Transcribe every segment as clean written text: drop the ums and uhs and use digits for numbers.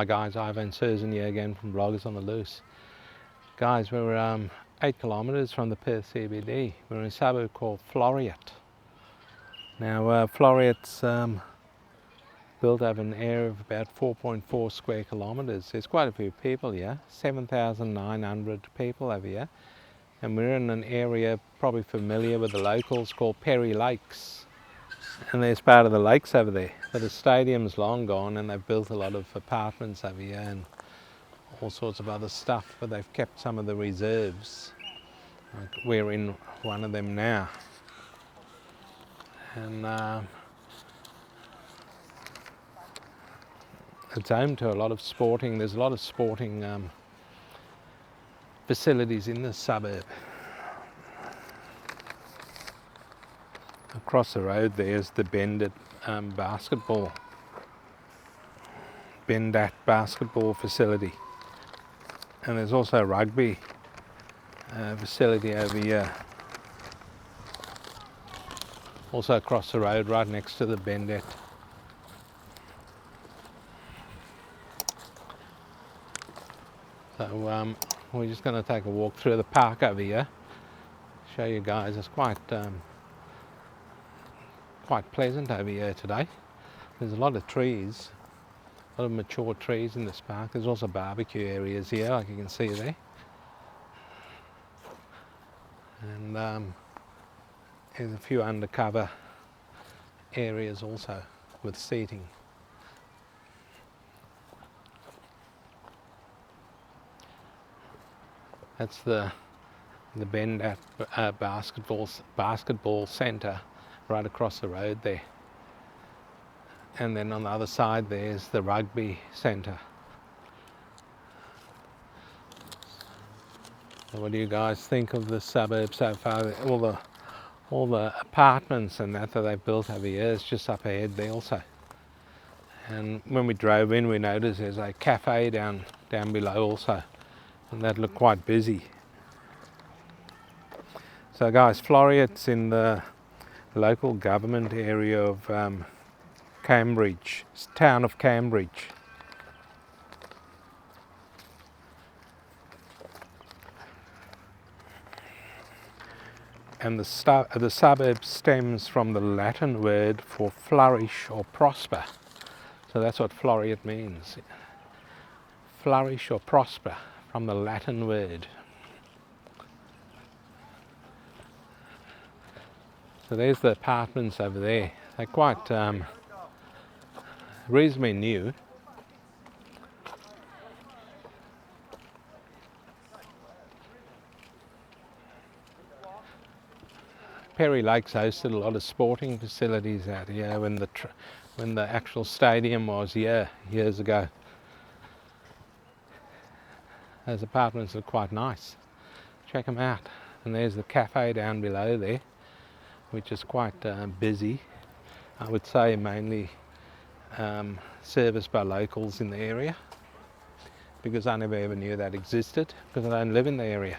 Hi guys, Ivan Susan here again from Bloggers on the Loose. Guys, we're 8 kilometres from the Perth CBD. We're in a suburb called Floreat. Now Floreat's built over an area of about 4.4 square kilometres. There's quite a few people here, 7,900 people over here. And we're in an area probably familiar with the locals called Perry Lakes. And there's part of the lakes over there. But the stadium's long gone and they've built a lot of apartments over here and all sorts of other stuff, but they've kept some of the reserves. We're in one of them now. And it's home to a lot of sporting, there's a lot of sporting facilities in the suburb. Across the road there's the Bendat basketball facility, and there's also a rugby facility over here, also across the road right next to the Bendat. So we're just going to take a walk through the park over here, show you guys. It's quite pleasant over here today. There's a lot of trees, a lot of mature trees in this park. There's also barbecue areas here, like you can see there. And there's a few undercover areas also with seating. That's the Bendat basketball centre right across the road there. And then on the other side there's the rugby centre. So what do you guys think of the suburb so far? All the apartments and that they've built over here is just up ahead there also. And when we drove in we noticed there's a cafe down below also, and that looked quite busy. So guys, Floreat's in the local government area of Cambridge, town of Cambridge. And the suburb stems from the Latin word for flourish or prosper. So that's what Floreat means. Flourish or prosper, from the Latin word. So there's the apartments over there. They're quite reasonably new. Perry Lakes hosted a lot of sporting facilities out here when the actual stadium was here years ago. Those apartments are quite nice. Check them out. And there's the cafe down below there, which is quite busy. I would say mainly serviced by locals in the area, because I never ever knew that existed because I don't live in the area.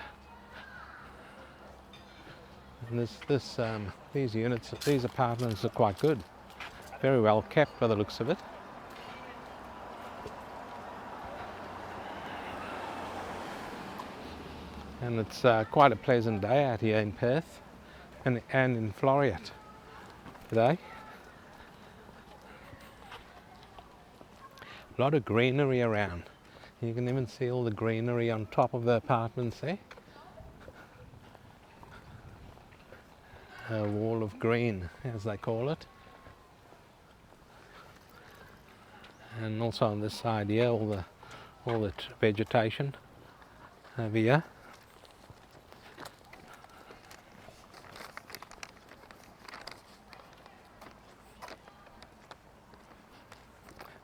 And these apartments are quite good, very well kept by the looks of it. And it's quite a pleasant day out here in Perth and in Floreat today. A lot of greenery around. You can even see all the greenery on top of the apartments there. A wall of green, as they call it. And also on this side here, all the vegetation over here.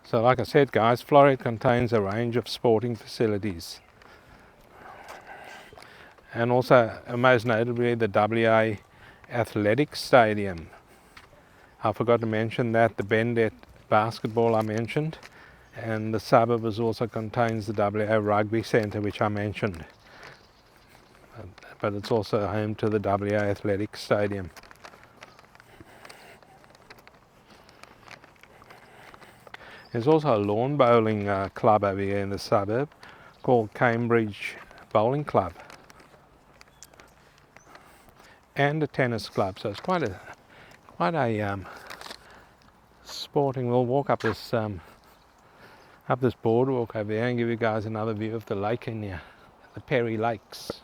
So like I said guys, Floreat contains a range of sporting facilities. And also most notably the WA Athletics Stadium. I forgot to mention that, the Bendat basketball I mentioned, and the suburb also contains the WA Rugby Centre, which I mentioned. But it's also home to the WA Athletics Stadium. There's also a lawn bowling club over here in the suburb called Cambridge Bowling Club, and a tennis club. So it's quite a sporting. We'll walk up this boardwalk over there and give you guys another view of the lake in here, the Perry Lakes.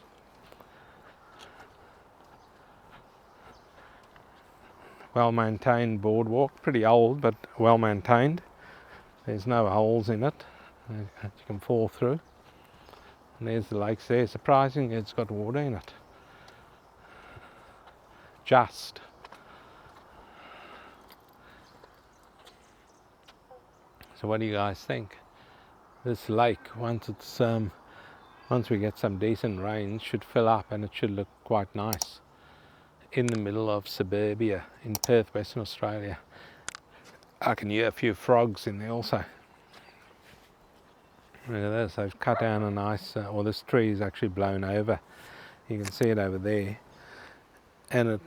Well maintained boardwalk, pretty old but well maintained. There's no holes in it that you can fall through. And there's the lakes there. Surprisingly, it's got water in it. Just. So what do you guys think? This lake, once we get some decent rain, should fill up and it should look quite nice in the middle of suburbia in Perth, Western Australia. I can hear a few frogs in there also. Look at this, they've cut down a nice, this tree is actually blown over. You can see it over there. And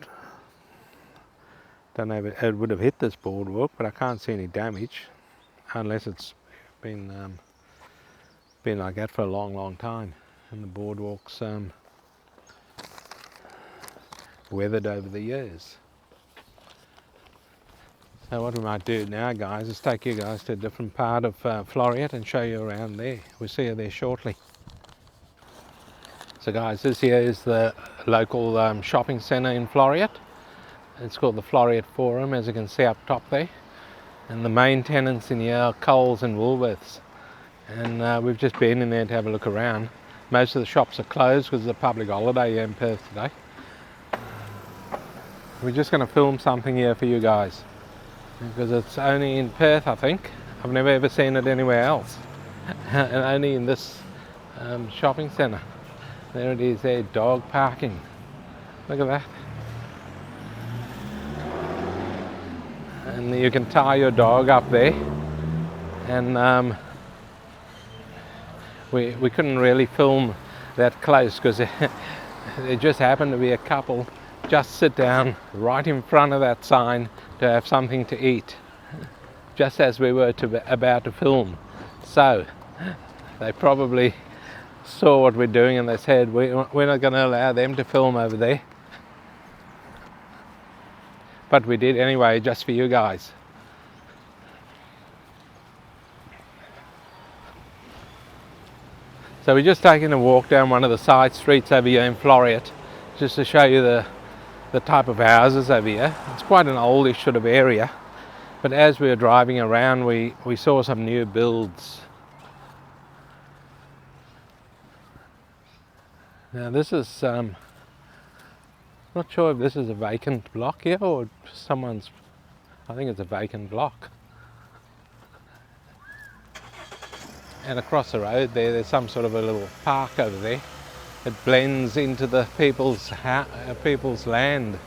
it would have hit this boardwalk, but I can't see any damage unless it's been like that for a long time, and the boardwalk's weathered over the years. So what we might do now, guys, is take you guys to a different part of Floreat and show you around there. We'll see you there shortly. So guys, this here is the local shopping centre in Floreat. It's called the Florat Forum, as you can see up top there. And the main tenants in here are Coles and Woolworths. And we've just been in there to have a look around. Most of the shops are closed because it's a public holiday here in Perth today. We're just going to film something here for you guys, because it's only in Perth, I think. I've never ever seen it anywhere else. And only in this shopping centre. There it is there, dog parking. Look at that. And you can tie your dog up there. And we couldn't really film that close because there just happened to be a couple just sit down right in front of that sign to have something to eat, just as we were about to film. So they probably saw what we're doing and they said, we're not going to allow them to film over there. But we did anyway, just for you guys. So we're just taking a walk down one of the side streets over here in Floreat, just to show you the type of houses over here. It's quite an oldish sort of area, but as we were driving around we saw some new builds. Now this is, not sure if this is a vacant block here or someone's, I think it's a vacant block. And across the road there's some sort of a little park over there. It blends into the people's land.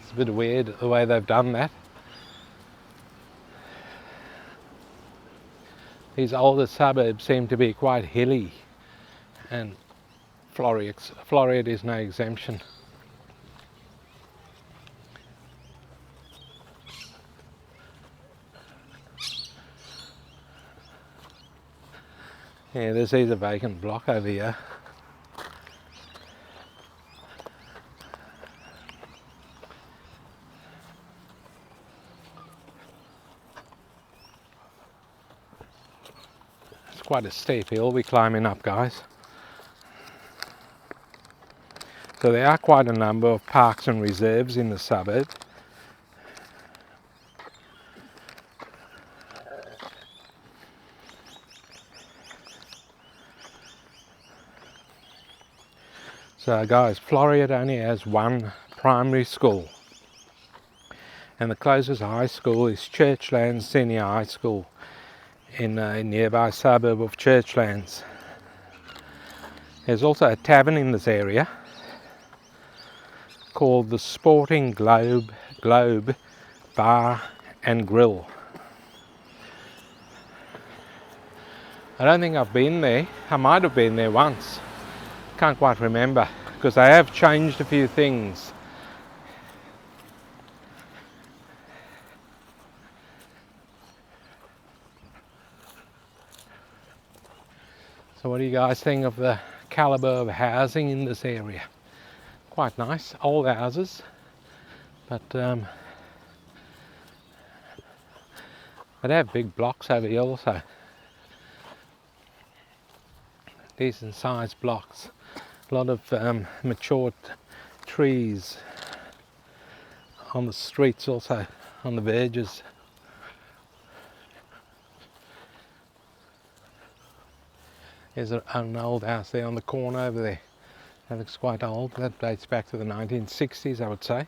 It's a bit weird the way they've done that. These older suburbs seem to be quite hilly, and Floreat is no exemption. Yeah, this is a vacant block over here. It's quite a steep hill we're climbing up, guys. So there are quite a number of parks and reserves in the suburb. So guys, Floreat only has one primary school, and the closest high school is Churchlands Senior High School in a nearby suburb of Churchlands. There's also a tavern in this area called the Sporting Globe Bar and Grill. I don't think I've been there. I might have been there once. Can't quite remember, because they have changed a few things. So what do you guys think of the calibre of housing in this area? Quite nice, old houses, but they have big blocks over here also. Decent sized blocks. A lot of mature trees on the streets also, on the verges. There's an old house there on the corner over there. That looks quite old. That dates back to the 1960s, I would say.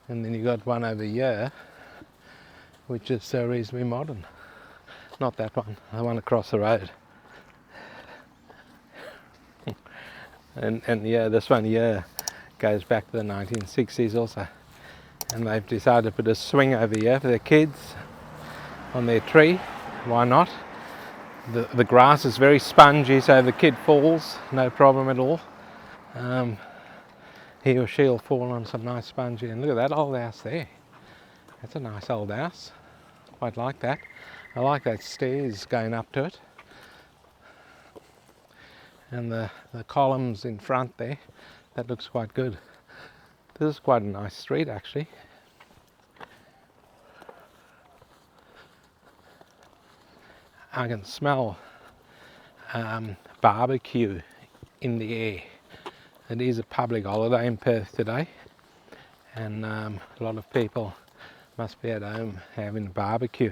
And then you got one over here, which is reasonably modern. Not that one, the one across the road. and yeah, this one here goes back to the 1960s also. And they've decided to put a swing over here for their kids on their tree. Why not? The grass is very spongy, so if the kid falls, no problem at all. He or she'll fall on some nice spongy. And look at that old house there. That's a nice old house. Quite like that. I like that stairs going up to it. And the columns in front there, that looks quite good. This is quite a nice street actually. I can smell barbecue in the air. It is a public holiday in Perth today, and a lot of people must be at home having barbecue,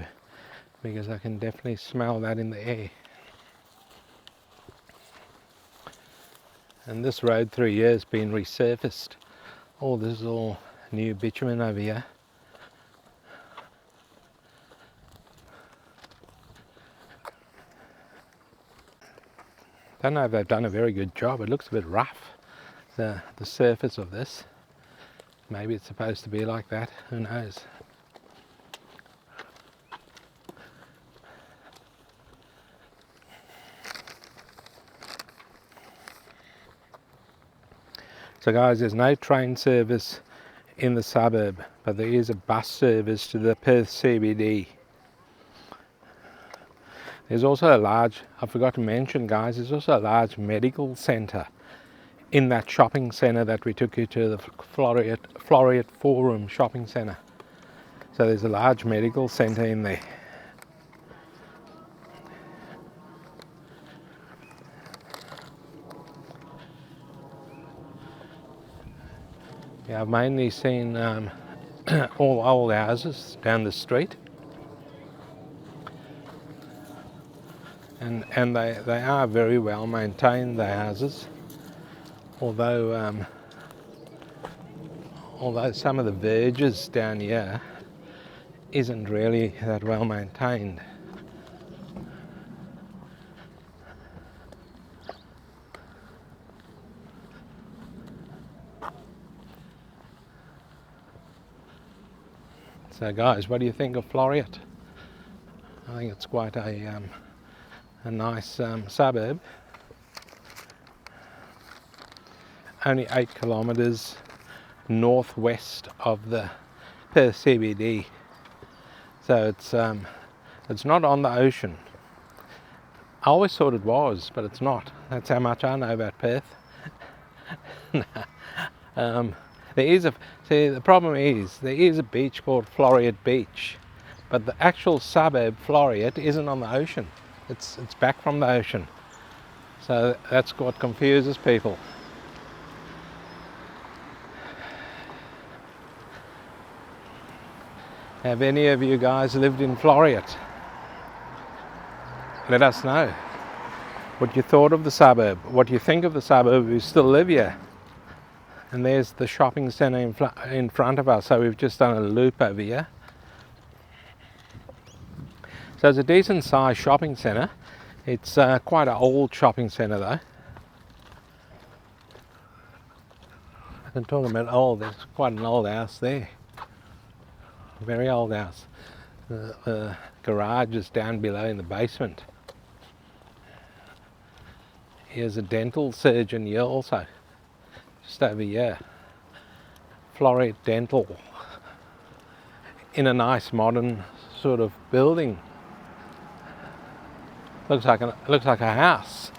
because I can definitely smell that in the air. And this road through here has been resurfaced. Oh, this is all new bitumen over here. Don't know if they've done a very good job. It looks a bit rough, the surface of this. Maybe it's supposed to be like that, who knows. So guys, there's no train service in the suburb, but there is a bus service to the Perth CBD. There's also a large, I forgot to mention guys, there's also a large medical centre in that shopping centre that we took you to, the Florat Forum shopping centre. So there's a large medical centre in there. Yeah, I've mainly seen all old houses down the street. And they are very well maintained, the houses, although some of the verges down here isn't really that well maintained. So guys, what do you think of Floreat? I think it's quite a nice suburb. Only 8 kilometres northwest of the Perth CBD, so it's not on the ocean. I always thought it was, but it's not. That's how much I know about Perth. The problem is there is a beach called Floreat Beach, but the actual suburb Floreat isn't on the ocean. It's back from the ocean, so that's what confuses people. Have any of you guys lived in Floreat? Let us know what you thought of the suburb, what you think of the suburb if you still live here. And there's the shopping centre in front of us, so we've just done a loop over here. So it's a decent sized shopping centre. It's quite an old shopping centre though. I'm talking about old, there's quite an old house there. Very old house. The garage is down below in the basement. Here's a dental surgeon here also, just over here. Floreat Dental, in a nice modern sort of building. Looks like a house.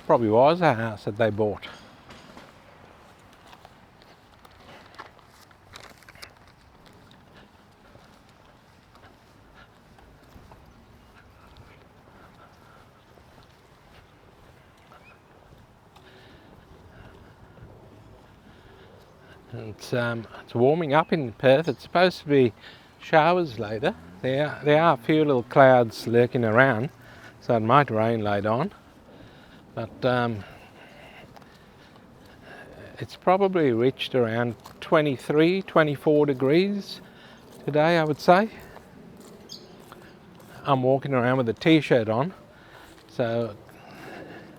Probably was a house that they bought. It's warming up in Perth. It's supposed to be showers later. There are a few little clouds lurking around, so it might rain later on. But it's probably reached around 23, 24 degrees today, I would say. I'm walking around with a t-shirt on, so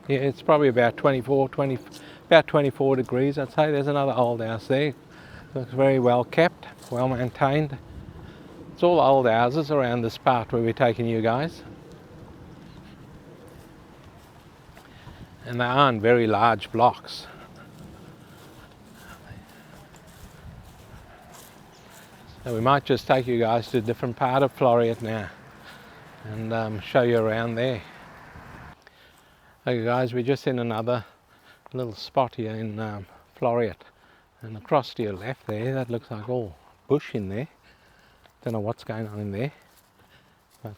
yeah, it's probably about 24 degrees, I'd say. There's another old house there. Looks very well kept, well maintained. It's all old houses around this part where we're taking you guys. And they aren't very large blocks. So we might just take you guys to a different part of Floreat now and show you around there. Okay guys, we're just in another little spot here in Floreat, and across to your left there, that looks like all bush in there. Don't know what's going on in there, but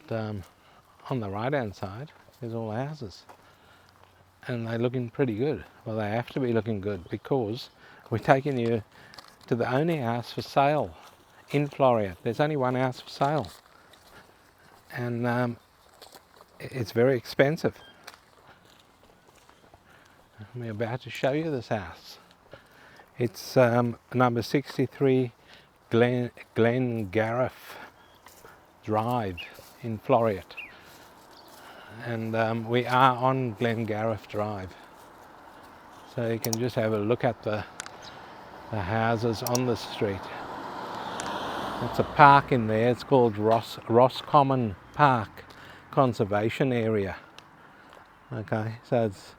on the right hand side there's all houses, and they're looking pretty good. Well, they have to be looking good because we're taking you to the only house for sale in Floreat. There's only one house for sale, and it's very expensive. I'm about to show you this house. It's number 63 Glengarriff Drive in Floreat, and we are on Glengarriff Drive, so you can just have a look at the houses on the street. It's a park in there. It's called Roscommon Park Conservation Area. Okay, so it's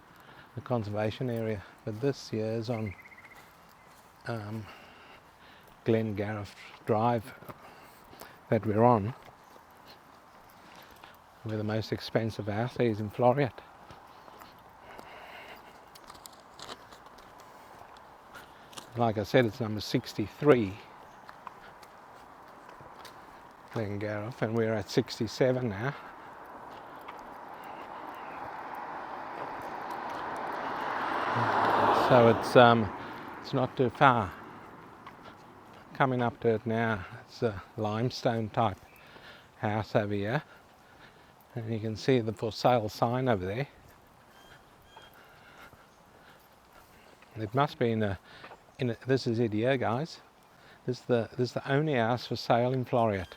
the conservation area, but this here is on Glengarriff Drive that we're on, where the most expensive house is in Floreat. Like I said, it's number 63 Glengarriff, and we're at 67 now. So it's not too far. Coming up to it now. It's a limestone type house over here, and you can see the for sale sign over there. It must be in a this is it here, guys. This is the only house for sale in Floreat,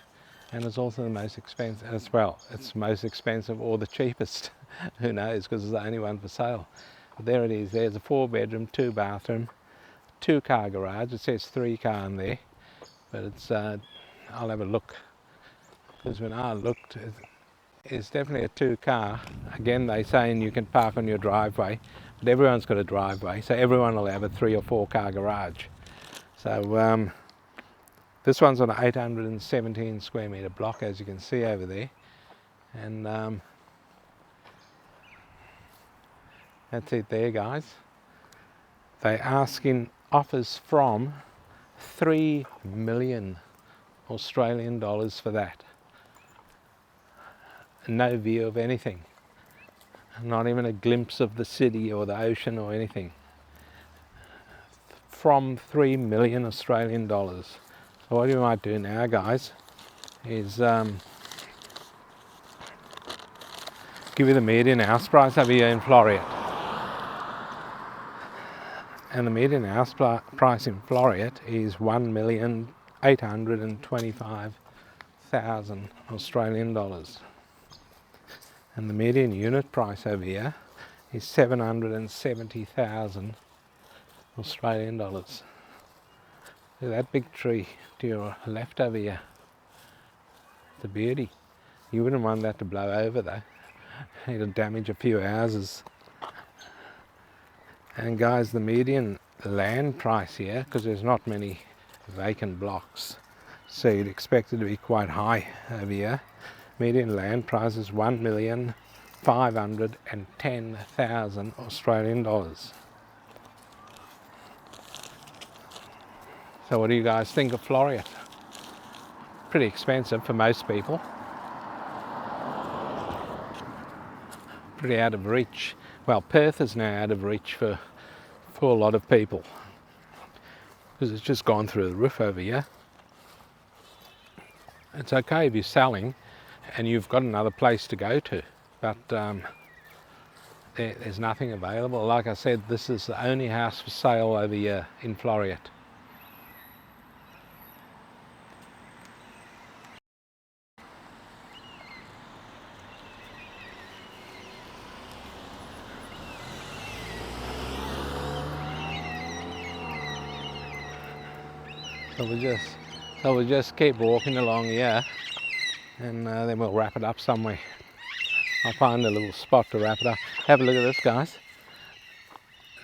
and it's also the most expensive as well. It's most expensive or the cheapest. Who knows, because it's the only one for sale. But there it is. There's a 4-bedroom, 2-bathroom, 2-car garage. It says 3-car in there, but it's I'll have a look, because when I looked, it's definitely a 2-car. Again, they're saying you can park on your driveway, but everyone's got a driveway, so everyone will have a 3 or 4-car garage. So this one's on an 817 square metre block, as you can see over there, and that's it there, guys. They're asking offers from 3 million Australian dollars for that. No view of anything, not even a glimpse of the city or the ocean or anything. From 3 million Australian dollars. So what we might do now, guys, is give you the median house price over here in Floreat. And the median house price in Floreat is 1,825,000 Australian dollars. And the median unit price over here is 770,000 Australian dollars. Look at that big tree to your left over here. It's a beauty. You wouldn't want that to blow over though. It'll damage a few houses. And guys, the median land price here, because there's not many vacant blocks, so you'd expect it to be quite high over here. Median land price is 1,510,000 Australian dollars. So what do you guys think of Floreat? Pretty expensive for most people. Pretty out of reach. Well, Perth is now out of reach for a lot of people, because it's just gone through the roof over here. It's okay if you're selling and you've got another place to go to, but there's nothing available. Like I said, this is the only house for sale over here in Floreat. So we'll just keep walking along here, and then we'll wrap it up somewhere. I'll find a little spot to wrap it up. Have a look at this, guys.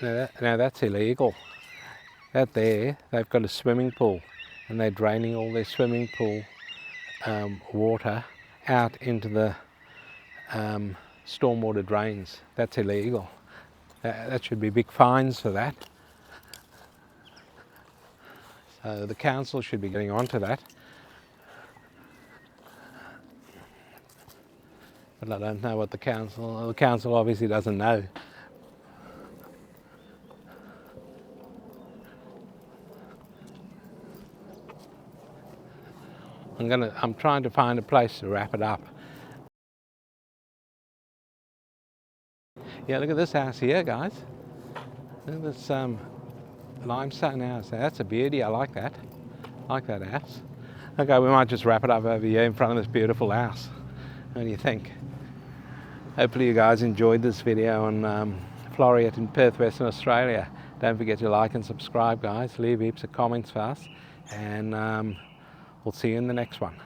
Now that's illegal. That there, they've got a swimming pool, and they're draining all their swimming pool water out into the stormwater drains. That's illegal. That should be big fines for that. So the council should be getting onto that. But I don't know what the council obviously doesn't know. I'm trying to find a place to wrap it up. Yeah, look at this house here, guys. Look at this limestone house. That's a beauty. I like that. I like that house. Okay, we might just wrap it up over here in front of this beautiful house. What do you think? Hopefully you guys enjoyed this video on Floreat in Perth, Western Australia. Don't forget to like and subscribe, guys. Leave heaps of comments for us, and we'll see you in the next one.